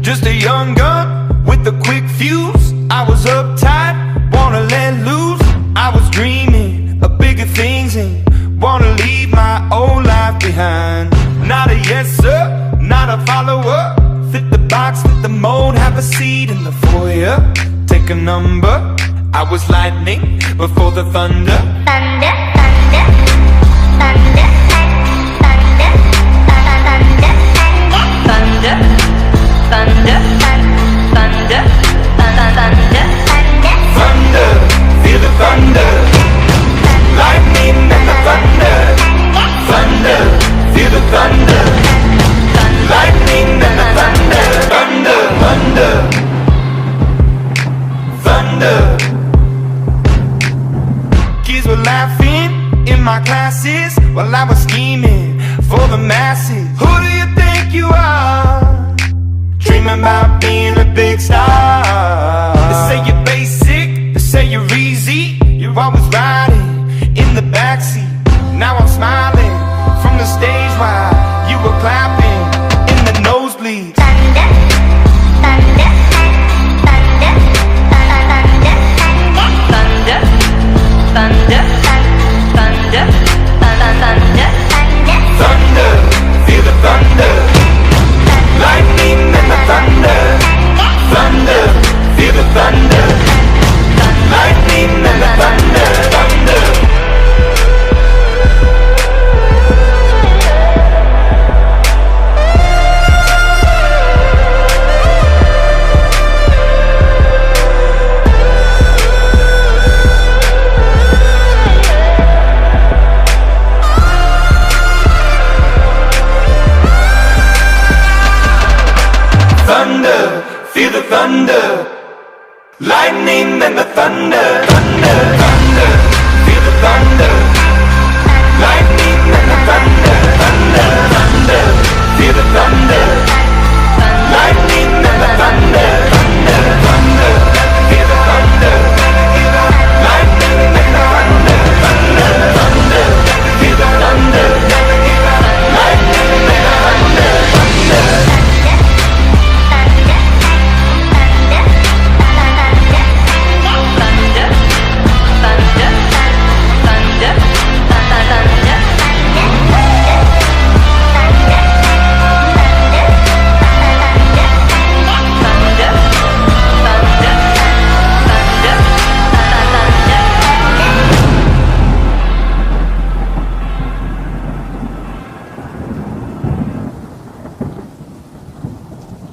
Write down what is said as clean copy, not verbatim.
Just a young gun with a quick fuse. I was uptight, wanna let loose. I was dreaming of bigger things and wanna leave my old life behind. Not a yes sir, not a follower. Fit the box, fit the mold, have a seat in the foyer. Take a number. I was lightning before the thunder. Thunder, thunder, thunder, thunder, thunder, thunder, thunder, thunder, thunder, thunder, feel the thunder. Lightning and the thunder. Thunder, feel the thunder. Lightning and the thunder. Thunder, thunder, thunder. Kids were laughing in my classes while I was scheming for the masses. Who do you think you are? Dreaming about being a big star. They say you're basic, they say you're easy. You're always riding in the backseat. Now I'm smiling from the stage while you were clapping in the nosebleeds. thunder, thunder, thunder, thunder, thunder, thunder, thunder, thunder, Thunder, feel the thunder. Lightning and the thunder. Thunder, feel the thunder. Lightning and the thunder. Thunder. Thunder, feel the thunder. Lightning and the thunder. Thunder, thunder, feel the thunder. Lightning and the thunder. Thunder, thunder, feel the thunder.